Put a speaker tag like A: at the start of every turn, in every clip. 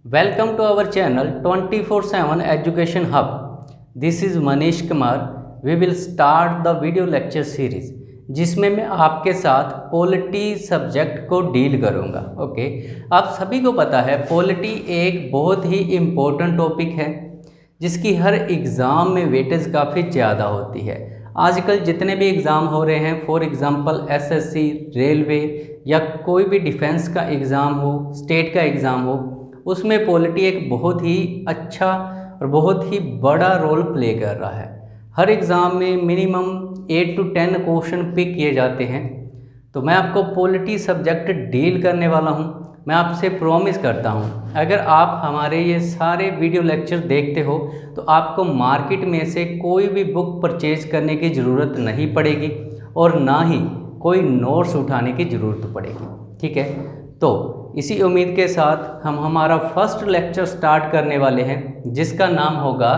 A: Welcome to our channel 24/7 Education Hub. This is Manish Kumar. We will start the video lecture series जिसमें मैं आपके साथ polity subject को deal करूँगा। Okay, आप सभी को पता है पॉलिटी एक बहुत ही इम्पोर्टेंट टॉपिक है जिसकी हर एग्ज़ाम में वेटेज काफ़ी ज़्यादा होती है। आजकल जितने भी एग्ज़ाम हो रहे हैं, फॉर एग्ज़ाम्पल एसएससी, रेलवे या कोई भी डिफेंस का एग्ज़ाम हो, स्टेट का एग्ज़ाम हो, उसमें पॉलिटी एक बहुत ही अच्छा और बहुत ही बड़ा रोल प्ले कर रहा है। हर एग्ज़ाम में मिनिमम 8 to 10 क्वेश्चन पिक किए जाते हैं। तो मैं आपको पॉलिटी सब्जेक्ट डील करने वाला हूं। मैं आपसे प्रॉमिस करता हूं, अगर आप हमारे ये सारे वीडियो लेक्चर देखते हो तो आपको मार्केट में से कोई भी बुक परचेज करने की ज़रूरत नहीं पड़ेगी और ना ही कोई नोट्स उठाने की ज़रूरत पड़ेगी। ठीक है, तो इसी उम्मीद के साथ हम हमारा फर्स्ट लेक्चर स्टार्ट करने वाले हैं जिसका नाम होगा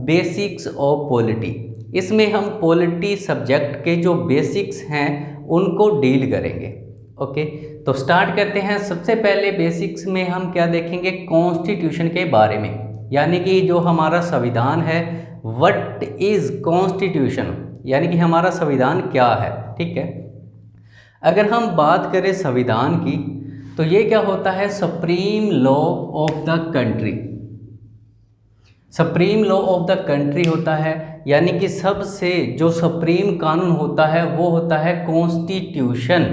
A: बेसिक्स ऑफ पॉलिटी। इसमें हम पॉलिटी सब्जेक्ट के जो बेसिक्स हैं उनको डील करेंगे। ओके, तो स्टार्ट करते हैं। सबसे पहले बेसिक्स में हम क्या देखेंगे, कॉन्स्टिट्यूशन के बारे में, यानी कि जो हमारा संविधान है, व्हाट इज़ कॉन्स्टिट्यूशन, यानी कि हमारा संविधान क्या है। ठीक है, अगर हम बात करें संविधान की तो ये क्या होता है, supreme law of the country. Supreme law of the country होता है, यानी कि सबसे जो सुप्रीम कानून होता है वो होता है कॉन्स्टिट्यूशन,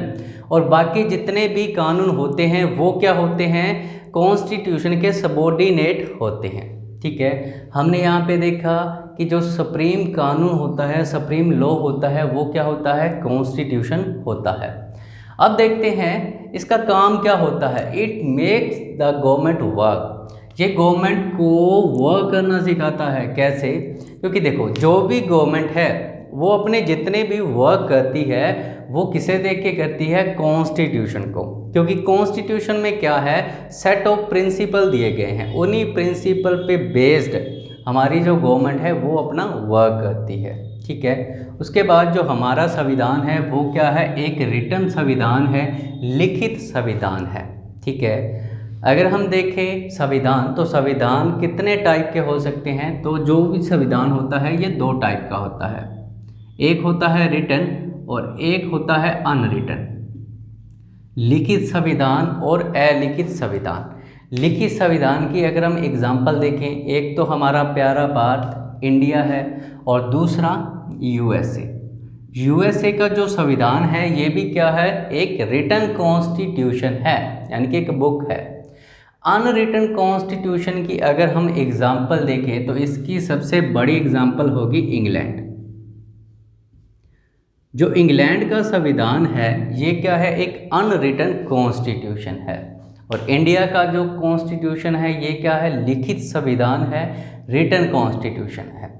A: और बाकी जितने भी कानून होते हैं वो क्या होते हैं, कॉन्स्टिट्यूशन के सबऑर्डिनेट होते हैं। ठीक है, हमने यहाँ पे देखा कि जो सुप्रीम कानून होता है, सुप्रीम लॉ होता है, वो क्या होता है, कॉन्स्टिट्यूशन होता है। अब देखते हैं इसका काम क्या होता है। It makes the government work, ये गवर्नमेंट को वर्क करना सिखाता है। कैसे, क्योंकि देखो जो भी गवर्नमेंट है वो अपने जितने भी वर्क करती है वो किसे देख के करती है, कॉन्स्टिट्यूशन को। क्योंकि कॉन्स्टिट्यूशन में क्या है, सेट ऑफ प्रिंसिपल दिए गए हैं, उन्हीं प्रिंसिपल पे बेस्ड हमारी जो गवर्नमेंट है वो अपना वर्क करती है। ठीक है, उसके बाद जो हमारा संविधान है वो क्या है, एक रिटन संविधान है, लिखित संविधान है। ठीक है, अगर हम देखें संविधान तो संविधान कितने टाइप के हो सकते हैं, तो जो भी संविधान होता है ये दो टाइप का होता है, एक होता है रिटन और एक होता है अनरिटन, लिखित संविधान और अलिखित संविधान। लिखित संविधान की अगर हम एग्जाम्पल देखें, एक तो हमारा प्यारा भारत इंडिया है और दूसरा यूएसए। यूएसए का जो संविधान है ये भी क्या है, एक रिटन कॉन्स्टिट्यूशन है, यानी कि एक बुक है। अनरिटन कॉन्स्टिट्यूशन की अगर हम एग्जाम्पल देखें तो इसकी सबसे बड़ी एग्जाम्पल होगी इंग्लैंड। जो इंग्लैंड का संविधान है ये क्या है, एक अनरिटन कॉन्स्टिट्यूशन है। और इंडिया का जो कॉन्स्टिट्यूशन है ये क्या है, लिखित संविधान है, रिटन कॉन्स्टिट्यूशन है।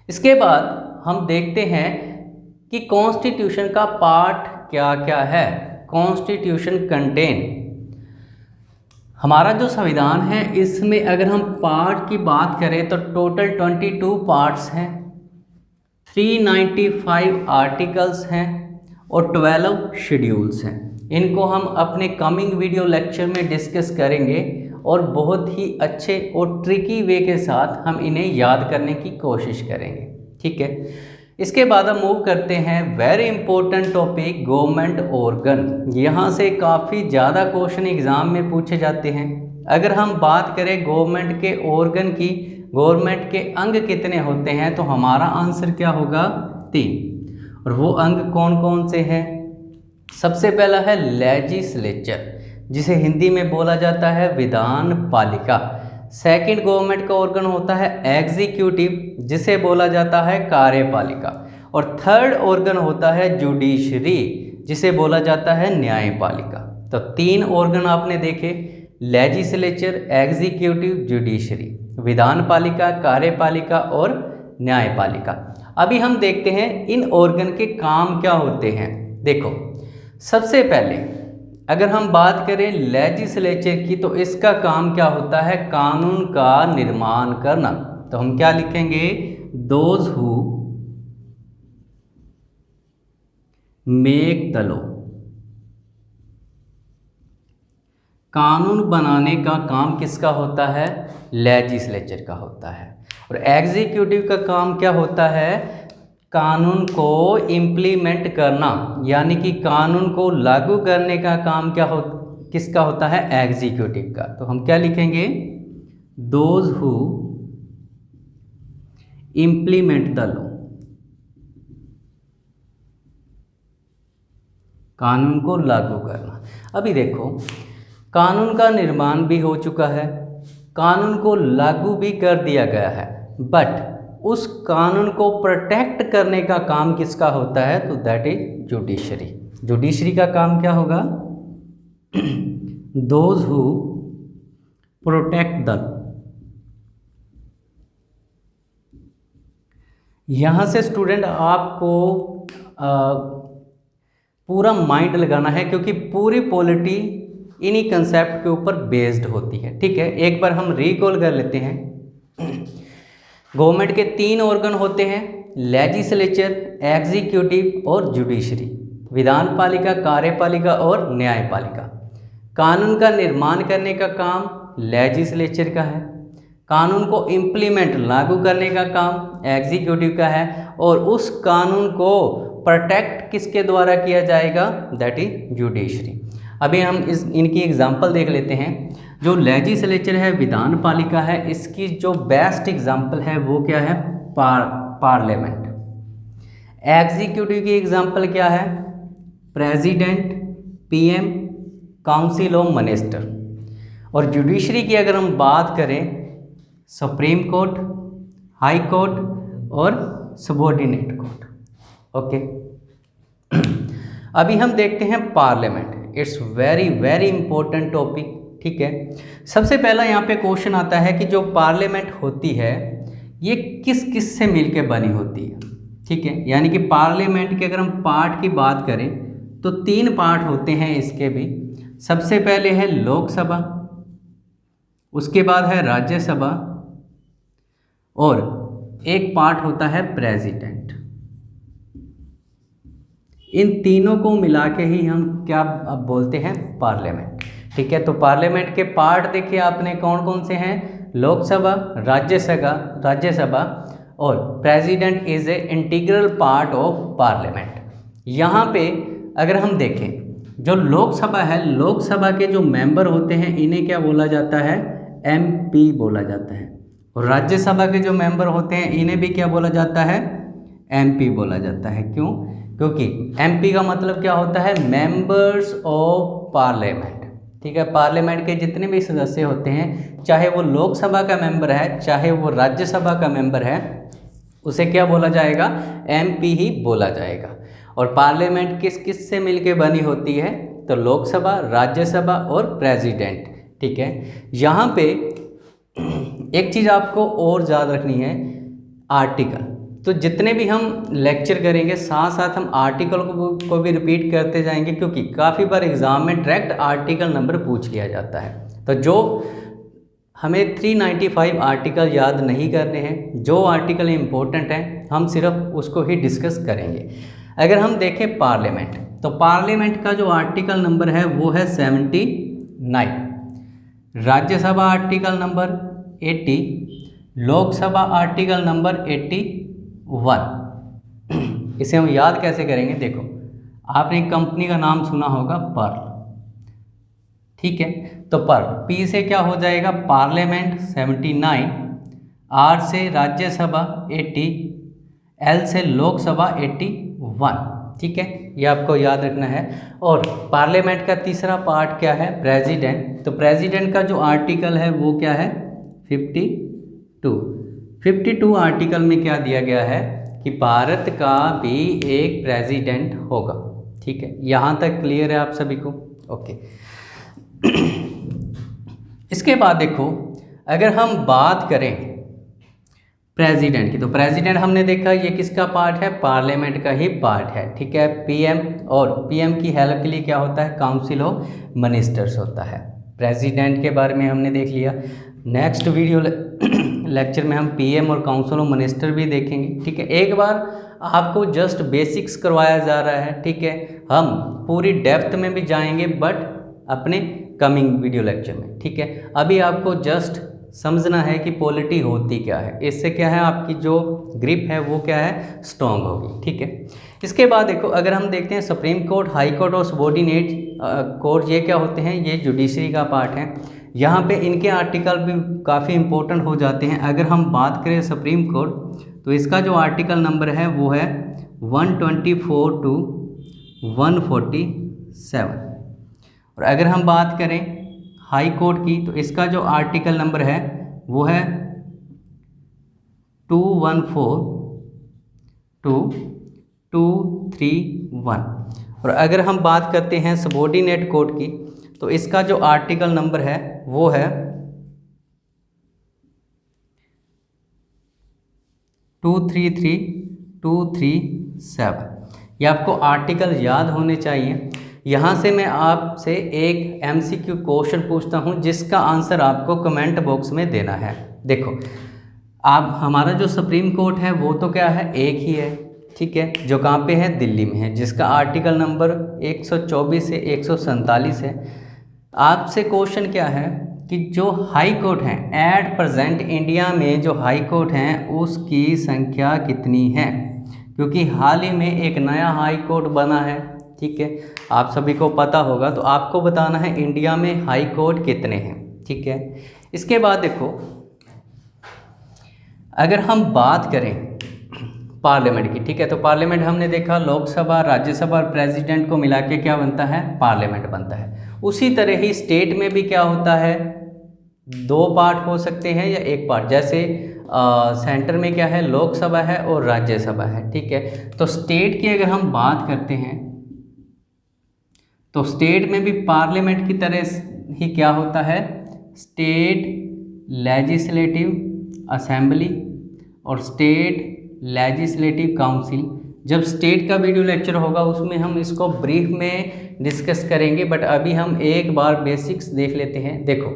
A: इसके बाद हम देखते हैं कि कॉन्स्टिट्यूशन का पार्ट क्या क्या है। कॉन्स्टिट्यूशन कंटेन, हमारा जो संविधान है इसमें अगर हम पार्ट की बात करें तो टोटल 22 पार्ट्स हैं, 395 आर्टिकल्स हैं और 12 शेड्यूल्स हैं। इनको हम अपने कमिंग वीडियो लेक्चर में डिस्कस करेंगे और बहुत ही अच्छे और ट्रिकी वे के साथ हम इन्हें याद करने की कोशिश करेंगे। ठीक है, इसके बाद हम मूव करते हैं very important topic, government organ. यहाँ से काफ़ी ज़्यादा क्वेश्चन एग्ज़ाम में पूछे जाते हैं। अगर हम बात करें गवर्नमेंट के ऑर्गन की, गवर्नमेंट के अंग कितने होते हैं, तो हमारा आंसर क्या होगा, 3। और वो अंग कौन कौन से हैं, सबसे पहला है लेजिस्लेचर, जिसे हिंदी में बोला जाता है विधान पालिका। सेकंड गवर्नमेंट का ऑर्गन होता है एग्जीक्यूटिव, जिसे बोला जाता है कार्यपालिका। और थर्ड ऑर्गन होता है जुडिशरी, जिसे बोला जाता है न्यायपालिका। तो 3 ऑर्गन आपने देखे, लेजिस्लेचर, एग्जीक्यूटिव, जुडिशरी, विधान पालिका, कार्यपालिका और न्यायपालिका। अभी हम देखते हैं इन ऑर्गन के काम क्या होते हैं। देखो, सबसे पहले अगर हम बात करें लेजिस्लेचर की तो इसका काम क्या होता है, कानून का निर्माण करना। तो हम क्या लिखेंगे, those who make the law. कानून बनाने का काम किसका होता है? लेजिस्लेचर का होता है। और एग्जीक्यूटिव का काम क्या होता है? कानून को इम्प्लीमेंट करना, यानी कि कानून को लागू करने का काम किसका होता है? एग्जीक्यूटिव का। तो हम क्या लिखेंगे? Those who implement the law, कानून को लागू करना। अभी देखो, कानून का निर्माण भी हो चुका है, कानून को लागू भी कर दिया गया है, बट उस कानून को प्रोटेक्ट करने का काम किसका होता है? तो दैट इज जुडिशरी। जुडिशरी का काम क्या होगा? Those who protect the. यहाँ से स्टूडेंट आपको पूरा माइंड लगाना है, क्योंकि पूरी पॉलिटी इन्हीं कंसेप्ट के ऊपर बेस्ड होती है। ठीक है, एक बार हम रिकॉल कर लेते हैं। गवर्नमेंट के 3 ऑर्गन होते हैं, लेजिस्लेचर, एग्जीक्यूटिव और जुडिशरी। विधान पालिका, कार्यपालिका और न्यायपालिका। कानून का निर्माण करने का काम लेजिस्लेचर का है, कानून को इम्प्लीमेंट लागू करने का काम एग्जीक्यूटिव का है, और उस कानून को प्रोटेक्ट किसके द्वारा किया जाएगा? That is judiciary. अभी हम इनकी एग्जांपल देख लेते हैं। जो लेजिस्लेचर है, विधान पालिका है, इसकी जो बेस्ट एग्जांपल है वो क्या है? पार्लियामेंट। एग्जीक्यूटिव की एग्जांपल क्या है? President, PM, council of minister. और जुडिशरी की अगर हम बात करें, सुप्रीम कोर्ट, हाई कोर्ट और सबऑर्डिनेट कोर्ट। ओके, अभी हम देखते हैं parliament. It's very very important topic. ठीक है, सबसे पहला यहाँ पे क्वेश्चन आता है कि जो पार्लियामेंट होती है ये किस किस से मिलके बनी होती है? ठीक है, यानी कि पार्लियामेंट के अगर हम पार्ट की बात करें तो 3 पार्ट होते हैं इसके भी। सबसे पहले है लोकसभा, उसके बाद है राज्यसभा, और एक पार्ट होता है प्रेसिडेंट। इन तीनों को मिला के ही हम क्या अब बोलते हैं? पार्लियामेंट। ठीक है, तो पार्लियामेंट के पार्ट देखिए आपने कौन कौन से हैं? लोकसभा, राज्यसभा और president is a integral part of parliament. यहाँ पे अगर हम देखें, जो लोकसभा है, लोकसभा के जो मेंबर होते हैं इन्हें क्या बोला जाता है? एमपी बोला जाता है। और राज्यसभा के जो मेंबर होते हैं इन्हें भी क्या बोला जाता है? एमपी बोला जाता है। क्यों? क्योंकि एमपी का मतलब क्या होता है? Members of parliament. ठीक है, पार्लियामेंट के जितने भी सदस्य होते हैं, चाहे वो लोकसभा का मेंबर है, चाहे वो राज्यसभा का मेंबर है, उसे क्या बोला जाएगा? एमपी ही बोला जाएगा। और पार्लियामेंट किस किस से मिलके बनी होती है? तो लोकसभा, राज्यसभा और प्रेसिडेंट। ठीक है, यहाँ पे एक चीज़ आपको और याद रखनी है, आर्टिकल। तो जितने भी हम लेक्चर करेंगे साथ साथ हम आर्टिकल को भी रिपीट करते जाएंगे, क्योंकि काफ़ी बार एग्ज़ाम में डायरेक्ट आर्टिकल नंबर पूछ लिया जाता है। तो जो हमें 395 आर्टिकल याद नहीं करने हैं, जो आर्टिकल इम्पोर्टेंट हैं हम सिर्फ उसको ही डिस्कस करेंगे। अगर हम देखें पार्लियामेंट, तो पार्लियामेंट का जो आर्टिकल नंबर है वो है 79, Rajya Sabha article number 80, Lok Sabha article number 81। इसे हम याद कैसे करेंगे? देखो, आपने एक कंपनी का नाम सुना होगा, पर्ल। ठीक है, तो पर्ल, पी से क्या हो जाएगा? पार्लियामेंट 79, आर से राज्यसभा 80, एल से लोकसभा 81। ठीक है, ये आपको याद रखना है। और पार्लियामेंट का तीसरा पार्ट क्या है? प्रेसिडेंट। तो प्रेसिडेंट का जो आर्टिकल है वो क्या है? 52 आर्टिकल में क्या दिया गया है कि भारत का भी एक प्रेसिडेंट होगा। ठीक है, यहाँ तक क्लियर है आप सभी को? ओके। इसके बाद देखो, अगर हम बात करें प्रेसिडेंट की, तो प्रेसिडेंट हमने देखा ये किसका पार्ट है? पार्लियामेंट का ही पार्ट है। ठीक है, पीएम, और पीएम की हेल्प के लिए क्या होता है? काउंसिल ऑफ मिनिस्टर्स होता है। प्रेसिडेंट के बारे में हमने देख लिया। नेक्स्ट वीडियो लेक्चर में हम पीएम और काउंसिल ऑफ मिनिस्टर भी देखेंगे। ठीक है, एक बार आपको जस्ट बेसिक्स करवाया जा रहा है। ठीक है, हम पूरी डेप्थ में भी जाएंगे, बट अपने कमिंग वीडियो लेक्चर में, ठीक है। अभी आपको जस्ट समझना है कि पॉलिटी होती क्या है, इससे क्या है आपकी जो ग्रिप है वो क्या है स्ट्रॉन्ग होगी, ठीक है। इसके बाद देखो अगर हम देखते हैं सुप्रीम कोर्ट, हाई कोर्ट और सबॉर्डिनेट कोर्ट, ये क्या होते हैं, ये जुडिशरी का पार्ट है। यहाँ पे इनके आर्टिकल भी काफ़ी इंपॉर्टेंट हो जाते हैं। अगर हम बात करें सुप्रीम कोर्ट तो इसका जो आर्टिकल नंबर है वो है 124 to 147। और अगर हम बात करें हाई कोर्ट की तो इसका जो आर्टिकल नंबर है वो है 214 to 231। और अगर हम बात करते हैं सबॉर्डिनेट कोर्ट की तो इसका जो आर्टिकल नंबर है वो है 233 237। ये आपको आर्टिकल याद होने चाहिए। यहाँ से मैं आपसे एक MCQ क्वेश्चन पूछता हूँ जिसका आंसर आपको कमेंट बॉक्स में देना है। देखो आप हमारा जो सुप्रीम कोर्ट है वो तो क्या है एक ही है, ठीक है, जो कहाँ पे है दिल्ली में है, जिसका आर्टिकल नंबर 124 से 147 है। आपसे क्वेश्चन क्या है कि जो हाई कोर्ट हैं एट प्रेजेंट इंडिया में जो हाई कोर्ट हैं उसकी संख्या कितनी है, क्योंकि हाल ही में एक नया हाई कोर्ट बना है, ठीक है, आप सभी को पता होगा। तो आपको बताना है इंडिया में हाई कोर्ट कितने हैं, ठीक है। इसके बाद देखो अगर हम बात करें पार्लियामेंट की, ठीक है, तो पार्लियामेंट हमने देखा लोकसभा, राज्यसभा और प्रेसिडेंट को मिला के क्या बनता है पार्लियामेंट बनता है। उसी तरह ही स्टेट में भी क्या होता है, दो पार्ट हो सकते हैं या एक पार्ट, जैसे सेंटर में क्या है लोकसभा है और राज्यसभा है, ठीक है। तो स्टेट की अगर हम बात करते हैं तो स्टेट में भी पार्लियामेंट की तरह ही क्या होता है स्टेट लेजिस्लेटिव असेंबली और स्टेट लेजिस्लेटिव काउंसिल। जब स्टेट का वीडियो लेक्चर होगा उसमें हम इसको ब्रीफ में डिस्कस करेंगे, बट अभी हम एक बार बेसिक्स देख लेते हैं। देखो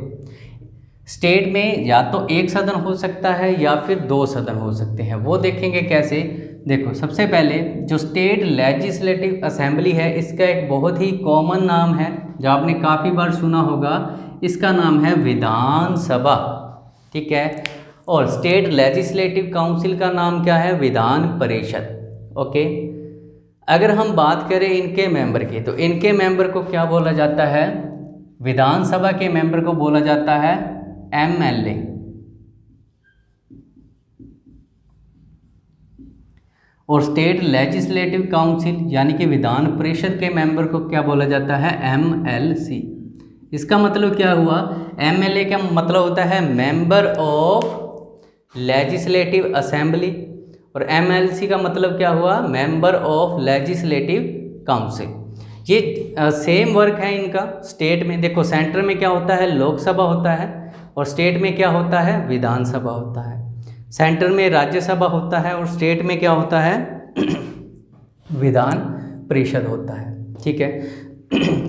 A: स्टेट में या तो एक सदन हो सकता है या फिर दो सदन हो सकते हैं, वो देखेंगे कैसे। देखो सबसे पहले जो स्टेट लेजिस्लेटिव असेंबली है इसका एक बहुत ही कॉमन नाम है जो आपने काफ़ी बार सुना होगा, इसका नाम है विधानसभा, ठीक है। और स्टेट लेजिस्लेटिव काउंसिल का नाम क्या है विधान परिषद, ओके। अगर हम बात करें इनके मेंबर की तो इनके मेंबर को क्या बोला जाता है, विधानसभा के मेंबर को बोला जाता है MLA, और स्टेट लेजिस्लेटिव काउंसिल यानी कि विधान परिषद के मेंबर को क्या बोला जाता है MLC। इसका मतलब क्या हुआ, MLA का मतलब होता है मेंबर ऑफ लेजिस्लेटिव असेंबली और MLC का मतलब क्या हुआ मेंबर ऑफ लेजिस्लेटिव काउंसिल। ये सेम वर्क है इनका। स्टेट में देखो सेंटर में क्या होता है लोकसभा होता है और स्टेट में क्या होता है विधानसभा होता है। सेंटर में राज्यसभा होता है और स्टेट में क्या होता है विधान परिषद होता है, ठीक है।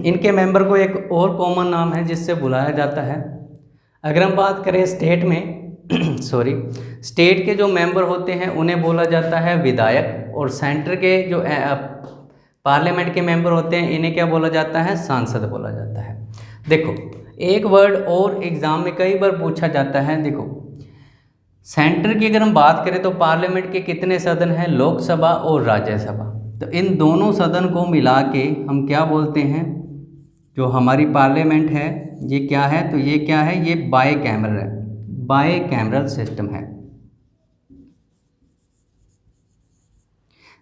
A: इनके मेंबर को एक और कॉमन नाम है जिससे बुलाया जाता है। अगर हम बात करें स्टेट में स्टेट के जो मेंबर होते हैं उन्हें बोला जाता है विधायक, और सेंटर के जो पार्लियामेंट के मेंबर होते हैं इन्हें क्या बोला जाता है सांसद बोला जाता है। देखो एक वर्ड और एग्जाम में कई बार पूछा जाता है। देखो सेंटर की अगर हम बात करें तो पार्लियामेंट के कितने सदन हैं लोकसभा और राज्यसभा, तो इन दोनों सदन को मिला के हम क्या बोलते हैं, जो हमारी पार्लियामेंट है ये क्या है, तो ये क्या है ये बाई कैमरल है, बाई कैमरल सिस्टम है।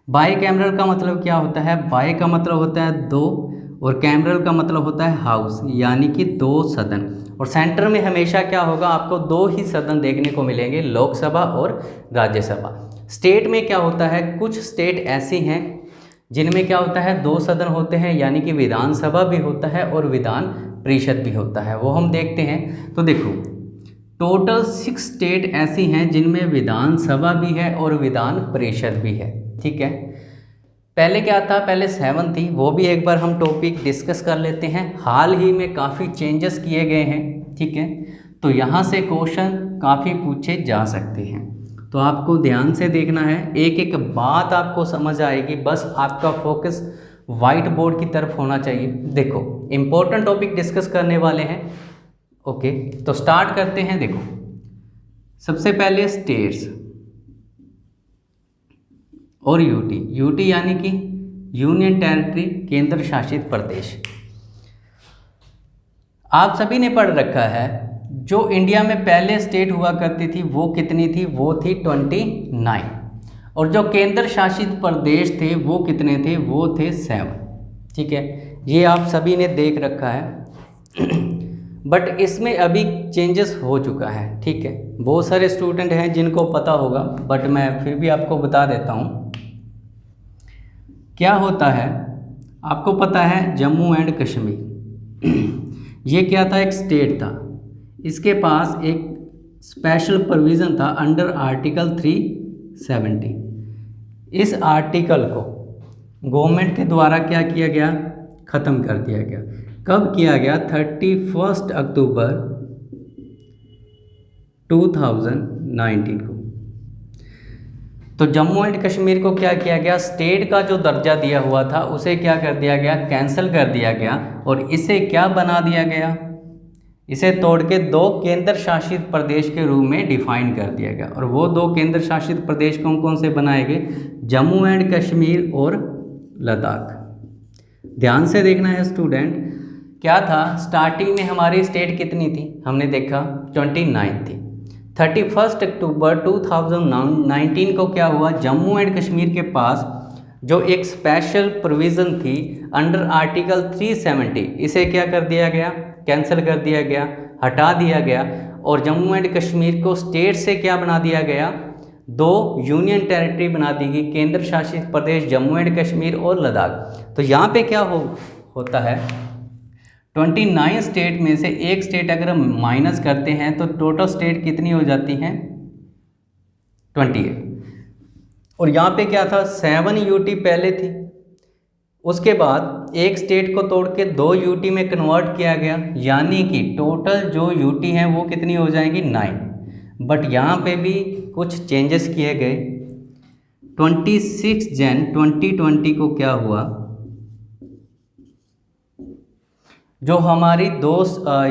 A: बाई कैमरल का मतलब क्या होता है, बाई का मतलब होता है दो और कैमरल का मतलब होता है हाउस यानी कि दो सदन। और सेंटर में हमेशा क्या होगा आपको दो ही सदन देखने को मिलेंगे लोकसभा और राज्यसभा। स्टेट में क्या होता है, कुछ स्टेट ऐसी हैं जिनमें क्या होता है दो सदन होते हैं यानी कि विधानसभा भी होता है और विधान परिषद भी होता है, वो हम देखते हैं। तो देखो टोटल 6 स्टेट ऐसी हैं जिनमें विधानसभा भी है और विधान परिषद भी है, ठीक है। पहले क्या था, पहले 7 थी, वो भी एक बार हम टॉपिक डिस्कस कर लेते हैं। हाल ही में काफ़ी चेंजेस किए गए हैं, ठीक है, तो यहाँ से क्वेश्चन काफ़ी पूछे जा सकते हैं। तो आपको ध्यान से देखना है, एक एक बात आपको समझ आएगी, बस आपका फोकस वाइट बोर्ड की तरफ होना चाहिए। देखो इम्पोर्टेंट टॉपिक डिस्कस करने वाले हैं। ओके, तो स्टार्ट करते हैं। देखो सबसे पहले स्टेट्स और यूटी। यूटी यानी कि यूनियन टेरिटरी, केंद्र शासित प्रदेश। आप सभी ने पढ़ रखा है जो इंडिया में पहले स्टेट हुआ करती थी वो कितनी थी, वो थी 29। और जो केंद्र शासित प्रदेश थे वो कितने थे, वो थे 7। ठीक है, ये आप सभी ने देख रखा है। बट इसमें अभी चेंजेस हो चुका है। ठीक है, बहुत सारे स्टूडेंट हैं जिनको पता होगा, बट मैं फिर भी आपको बता देता हूँ क्या होता है। आपको पता है जम्मू एंड कश्मीर ये क्या था, एक स्टेट था। इसके पास एक स्पेशल प्रोविज़न था अंडर आर्टिकल 370। इस आर्टिकल को गवर्नमेंट के द्वारा क्या किया गया, ख़त्म कर दिया गया। कब किया गया, 31 अक्टूबर 2019 को। तो जम्मू एंड कश्मीर को क्या किया गया, स्टेट का जो दर्जा दिया हुआ था उसे क्या कर दिया गया, कैंसिल कर दिया गया। और इसे क्या बना दिया गया, इसे तोड़ के 2 केंद्र शासित प्रदेश के रूप में डिफाइन कर दिया गया। और वो 2 केंद्र शासित प्रदेश कौन कौन से बनाए गए, जम्मू एंड कश्मीर और लद्दाख। ध्यान से देखना है स्टूडेंट। क्या था, स्टार्टिंग में हमारी स्टेट कितनी थी, हमने देखा 29 थी। 31 अक्टूबर 2019 को क्या हुआ, जम्मू एंड कश्मीर के पास जो एक स्पेशल प्रोविज़न थी अंडर आर्टिकल 370, इसे क्या कर दिया गया, कैंसिल कर दिया गया, हटा दिया गया। और जम्मू एंड कश्मीर को स्टेट से क्या बना दिया गया, 2 यूनियन टेरिटरी बना दी गई, केंद्र शासित प्रदेश जम्मू एंड कश्मीर और लद्दाख। तो यहाँ पे क्या होता है, 29 स्टेट में से एक स्टेट अगर हम माइनस करते हैं तो टोटल स्टेट कितनी हो जाती हैं, 28। और यहाँ पे क्या था, 7 यूटी पहले थी, उसके बाद एक स्टेट को तोड़ के 2 यूटी में कन्वर्ट किया गया, यानी कि टोटल जो यूटी हैं वो कितनी हो जाएंगी, 9। बट यहाँ पे भी कुछ चेंजेस किए गए। 26 जन 2020 को क्या हुआ, जो हमारी 2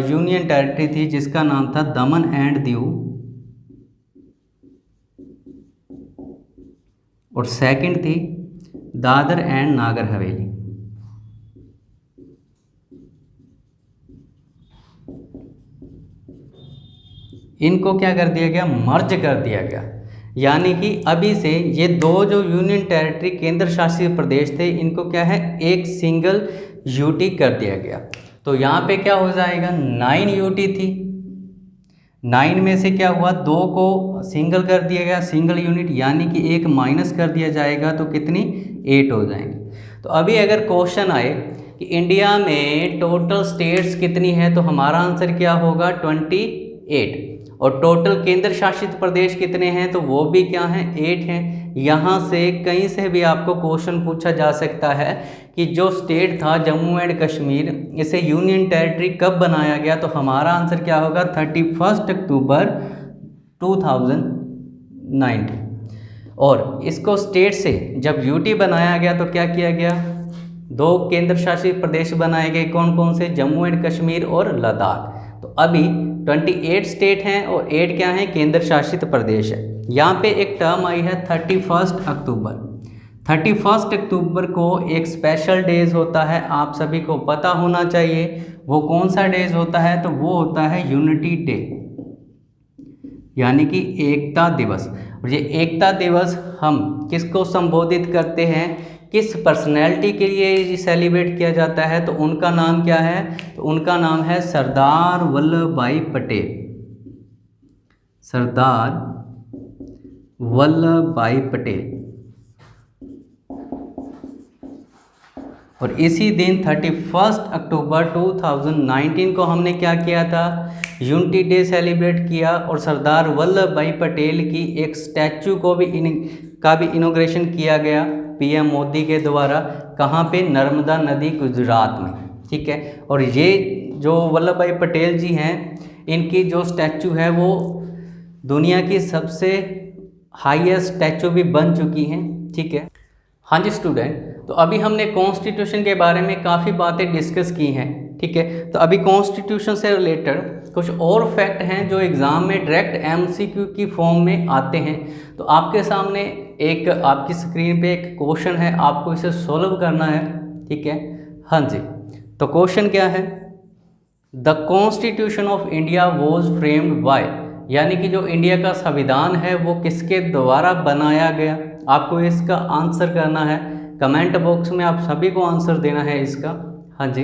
A: यूनियन टेरिटरी थी जिसका नाम था दमन एंड दीव, और सेकंड थी दादर एंड नागर हवेली। इनको क्या कर दिया गया, मर्ज कर दिया गया। यानी कि अभी से ये 2 जो यूनियन टेरिटरी केंद्र शासित प्रदेश थे इनको क्या है, एक सिंगल यूटी कर दिया गया। तो यहाँ पे क्या हो जाएगा, 9 यूटी थी, 9 में से क्या हुआ, 2 को सिंगल कर दिया गया, सिंगल यूनिट, यानी कि एक माइनस कर दिया जाएगा तो कितनी, 8 हो जाएंगे। तो अभी अगर क्वेश्चन आए कि इंडिया में टोटल स्टेट्स कितनी है, तो हमारा आंसर क्या होगा, 28। और टोटल केंद्र शासित प्रदेश कितने हैं, तो वो भी क्या हैं, 8 हैं। यहाँ से कहीं से भी आपको क्वेश्चन पूछा जा सकता है कि जो स्टेट था जम्मू एंड कश्मीर, इसे यूनियन टेरिटरी कब बनाया गया, तो हमारा आंसर क्या होगा, 31 अक्टूबर 2019। और इसको स्टेट से जब यूटी बनाया गया तो क्या किया गया, 2 केंद्र शासित प्रदेश बनाए गए, कौन कौन से, जम्मू एंड कश्मीर और लद्दाख। तो अभी 28 स्टेट हैं और 8 क्या हैं, केंद्र शासित प्रदेश है। यहाँ पे एक टर्म आई है 31 अक्टूबर। 31 अक्टूबर को एक स्पेशल डेज होता है, आप सभी को पता होना चाहिए। वो कौन सा डेज होता है, तो वो होता है यूनिटी डे, यानी कि एकता दिवस। और ये एकता दिवस हम किसको संबोधित करते हैं, किस पर्सनैलिटी के लिए सेलिब्रेट किया जाता है, तो उनका नाम क्या है, तो उनका नाम है सरदार वल्लभ भाई पटेल। सरदार वल्लभ भाई पटेल। और इसी दिन 31 अक्टूबर 2019 को हमने क्या किया था, यूनिटी डे सेलिब्रेट किया। और सरदार वल्लभ भाई पटेल की एक स्टैचू को भी इनॉग्रेशन किया गया पीएम मोदी के द्वारा। कहाँ पे, नर्मदा नदी, गुजरात में। ठीक है, और ये जो वल्लभ भाई पटेल जी हैं, इनकी जो स्टैचू है वो दुनिया की सबसे हाईएस्ट स्टैचू भी बन चुकी हैं। ठीक है, हाँ जी स्टूडेंट, तो अभी हमने कॉन्स्टिट्यूशन के बारे में काफ़ी बातें डिस्कस की हैं, ठीक है। तो अभी कॉन्स्टिट्यूशन से रिलेटेड कुछ और फैक्ट हैं जो एग्ज़ाम में डायरेक्ट एमसीक्यू की फॉर्म में आते हैं। तो आपके सामने एक आपकी स्क्रीन पे एक क्वेश्चन है, आपको इसे सॉल्व करना है, ठीक है। हाँ जी, तो क्वेश्चन क्या है, the constitution of India was framed bye, यानी कि जो इंडिया का संविधान है वो किसके द्वारा बनाया गया। आपको इसका आंसर करना है, कमेंट बॉक्स में आप सभी को आंसर देना है इसका। हाँ जी,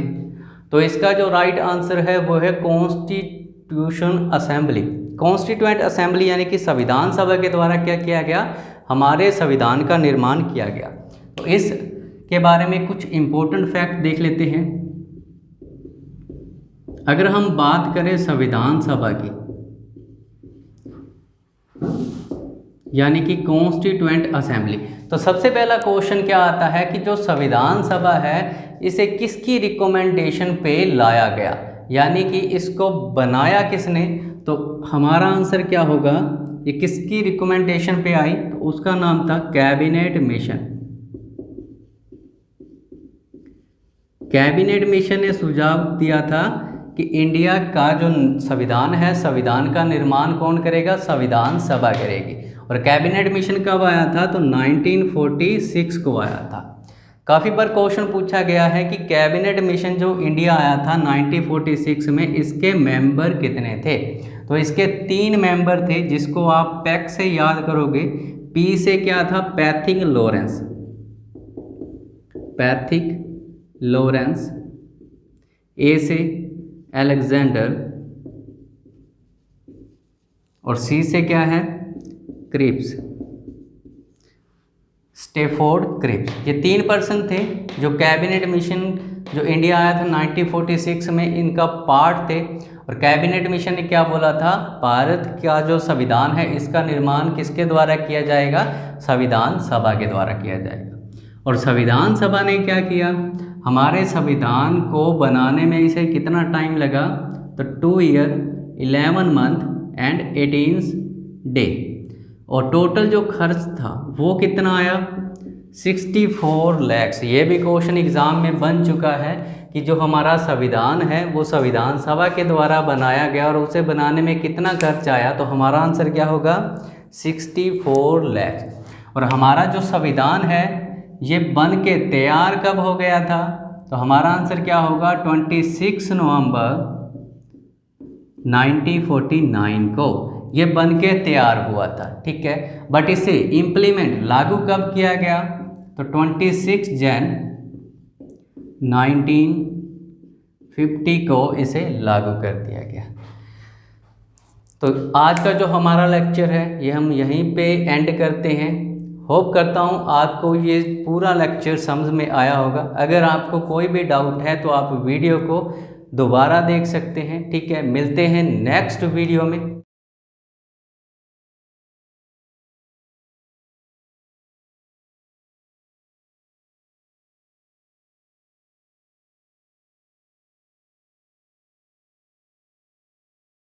A: तो इसका जो राइट आंसर है वो है कॉन्स्टिट्यूशन असेंबली। कॉन्स्टिट्यूएंट असेंबली यानी कि संविधान सभा के द्वारा क्या किया गया, हमारे संविधान का निर्माण किया गया। तो इसके बारे में कुछ इम्पोर्टेंट फैक्ट देख लेते हैं। अगर हम बात करें संविधान सभा की, यानी कि कॉन्स्टिट्यूएंट असेंबली, तो सबसे पहला क्वेश्चन क्या आता है कि जो संविधान सभा है इसे किसकी रिकमेंडेशन पे लाया गया, यानी कि इसको बनाया किसने। तो हमारा आंसर क्या होगा, ये किसकी रिकमेंडेशन पे आई, तो उसका नाम था कैबिनेट मिशन। कैबिनेट मिशन ने सुझाव दिया था कि इंडिया का जो संविधान है, संविधान का निर्माण कौन करेगा, संविधान सभा करेगी। और कैबिनेट मिशन कब आया था, तो 1946 को आया था। काफ़ी बार क्वेश्चन पूछा गया है कि कैबिनेट मिशन जो इंडिया आया था 1946 में, इसके मेंबर कितने थे। तो इसके 3 मेंबर थे, जिसको आप पैक से याद करोगे। पी से क्या था, पैथिक लॉरेंस, पैथिक लॉरेंस। ए से अलेक्जेंडर, और सी से क्या है, क्रिप्स, स्टेफोर्ड क्रिप्स। ये 3 पर्सन थे जो कैबिनेट मिशन जो इंडिया आया था 1946 में, इनका पार्ट थे। और कैबिनेट मिशन ने क्या बोला था, भारत का जो संविधान है इसका निर्माण किसके द्वारा किया जाएगा, संविधान सभा के द्वारा किया जाएगा। और संविधान सभा ने क्या किया, हमारे संविधान को बनाने में इसे कितना टाइम लगा, तो 2 ईयर 11 मंथ एंड 18 डे। और टोटल जो खर्च था वो कितना आया, 64 लाख। ये भी क्वेश्चन एग्ज़ाम में बन चुका है कि जो हमारा संविधान है वो संविधान सभा के द्वारा बनाया गया और उसे बनाने में कितना खर्च आया। तो हमारा आंसर क्या होगा, 64 लाख। और हमारा जो संविधान है ये बन के तैयार कब हो गया था, तो हमारा आंसर क्या होगा, 26 नवंबर 1949 को ये बन के तैयार हुआ था, ठीक है। बट इसे इम्प्लीमेंट लागू कब किया गया, तो 26 जन 1950 को इसे लागू कर दिया गया। तो आज का जो हमारा लेक्चर है ये हम यहीं पे एंड करते हैं। होप करता हूँ आपको ये पूरा लेक्चर समझ में आया होगा। अगर आपको कोई भी डाउट है तो आप वीडियो को दोबारा देख सकते हैं, ठीक है। मिलते हैं नेक्स्ट वीडियो में।